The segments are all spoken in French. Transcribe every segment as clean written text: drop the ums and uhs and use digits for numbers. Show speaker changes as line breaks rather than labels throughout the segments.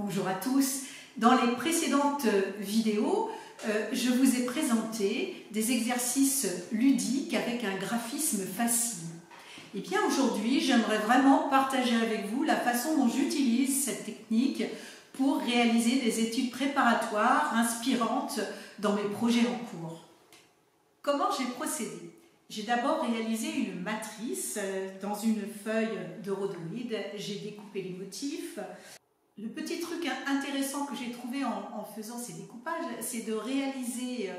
Bonjour à tous. Dans les précédentes vidéos, je vous ai présenté des exercices ludiques avec un graphisme facile. Et bien aujourd'hui, j'aimerais vraiment partager avec vous la façon dont j'utilise cette technique pour réaliser des études préparatoires inspirantes dans mes projets en cours. Comment j'ai procédé? J'ai d'abord réalisé une matrice dans une feuille de rhodoïde. J'ai découpé les motifs. Le petit truc intéressant que j'ai trouvé en faisant ces découpages, c'est de réaliser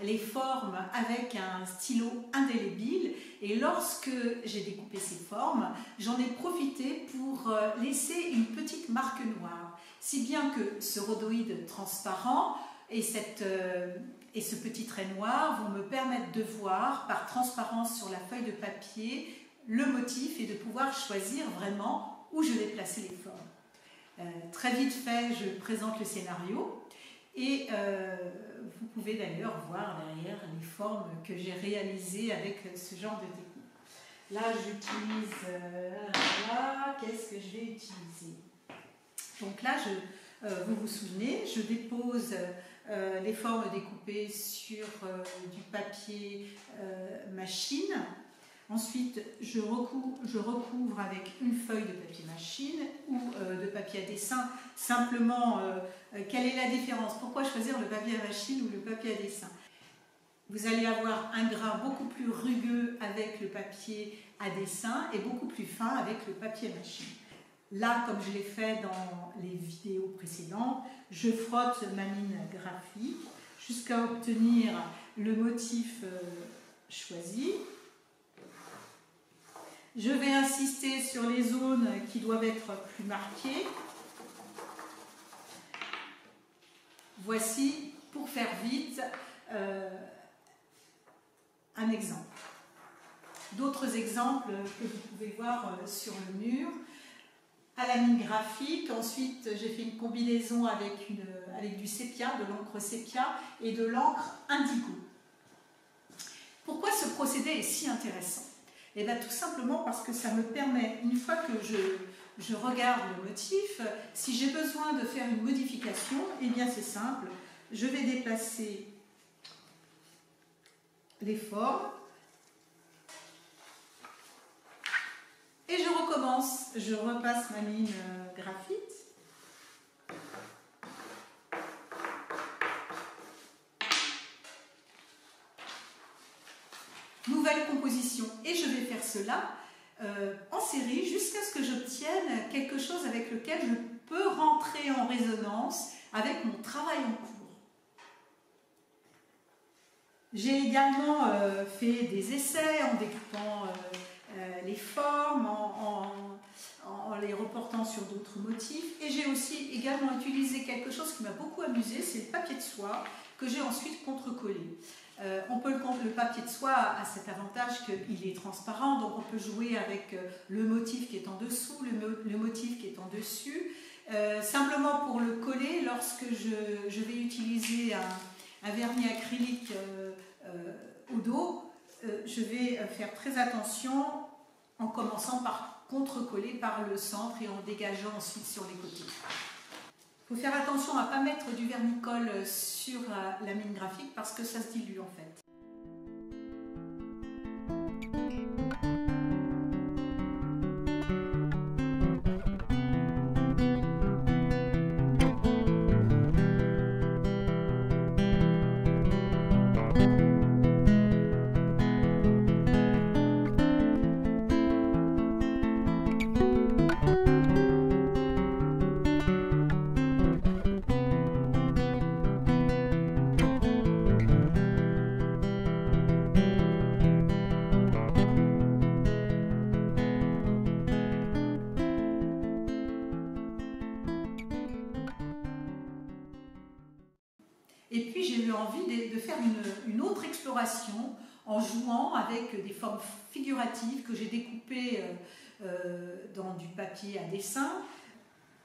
les formes avec un stylo indélébile. Et lorsque j'ai découpé ces formes, j'en ai profité pour laisser une petite marque noire. Si bien que ce rhodoïde transparent et ce petit trait noir vont me permettre de voir par transparence sur la feuille de papier le motif et de pouvoir choisir vraiment où je vais placer les formes. Très vite fait, je présente le scénario et vous pouvez d'ailleurs voir derrière les formes que j'ai réalisées avec ce genre de technique. Là, j'utilise, qu'est-ce que je vais utiliser? Donc là, vous vous souvenez, je dépose les formes découpées sur du papier machine. Ensuite, je recouvre avec une feuille de papier machine ou de papier à dessin. Simplement, quelle est la différence? Pourquoi choisir le papier à machine ou le papier à dessin? Vous allez avoir un grain beaucoup plus rugueux avec le papier à dessin et beaucoup plus fin avec le papier machine. Là, comme je l'ai fait dans les vidéos précédentes, je frotte ma mine graphique jusqu'à obtenir le motif choisi. Je vais insister sur les zones qui doivent être plus marquées. Voici, pour faire vite, un exemple. D'autres exemples que vous pouvez voir sur le mur. À la mine graphique, ensuite j'ai fait une combinaison avec du sépia, de l'encre sépia et de l'encre indigo. Pourquoi ce procédé est si intéressant? Eh bien, tout simplement parce que ça me permet, une fois que je regarde le motif, si j'ai besoin de faire une modification, eh bien c'est simple, je vais déplacer les formes et je recommence, je repasse ma mine graphite. Nouvelle composition et je vais faire cela en série jusqu'à ce que j'obtienne quelque chose avec lequel je peux rentrer en résonance avec mon travail en cours. J'ai également fait des essais en découpant les formes, en les reportant sur d'autres motifs et j'ai aussi également utilisé quelque chose qui m'a beaucoup amusé, c'est le papier de soie que j'ai ensuite contrecollé. Le papier de soie a cet avantage qu'il est transparent, donc on peut jouer avec le motif qui est en dessous, le motif qui est en dessus. Simplement pour le coller, lorsque je vais utiliser un vernis acrylique au dos, je vais faire très attention en commençant par contrecoller par le centre et en dégageant ensuite sur les côtés. Il faut faire attention à ne pas mettre du vernis-colle sur la mine graphique parce que ça se dilue en fait. Et puis j'ai eu envie de faire une autre exploration en jouant avec des formes figuratives que j'ai découpées dans du papier à dessin.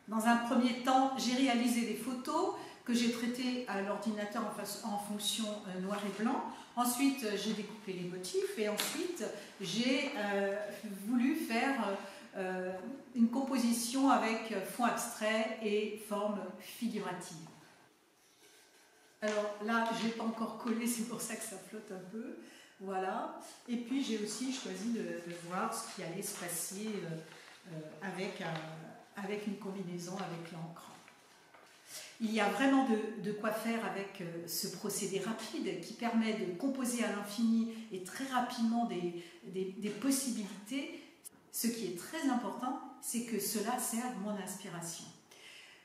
Dans un premier temps, j'ai réalisé des photos que j'ai traitées à l'ordinateur en fonction noir et blanc. Ensuite, j'ai découpé les motifs et ensuite, j'ai voulu faire une composition composition avec fond abstrait et forme figurative. Alors là, je n'ai pas encore collé, c'est pour ça que ça flotte un peu. Voilà. Et puis j'ai aussi choisi de voir ce qui allait se passer avec une combinaison avec l'encre. Il y a vraiment de quoi faire avec ce procédé rapide qui permet de composer à l'infini et très rapidement des possibilités. Ce qui est très important, c'est que cela serve mon inspiration.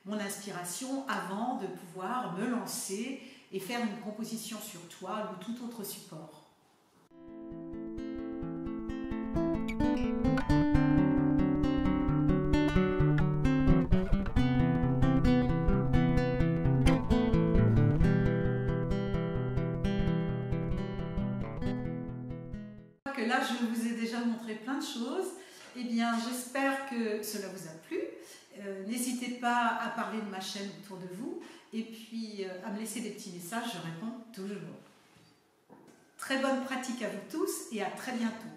Mon inspiration avant de pouvoir me lancer et faire une composition sur toile ou tout autre support. Là, je vous ai déjà montré plein de choses. Eh bien, j'espère que cela vous a plu. N'hésitez pas à parler de ma chaîne autour de vous et puis à me laisser des petits messages, je réponds toujours. Très bonne pratique à vous tous et à très bientôt.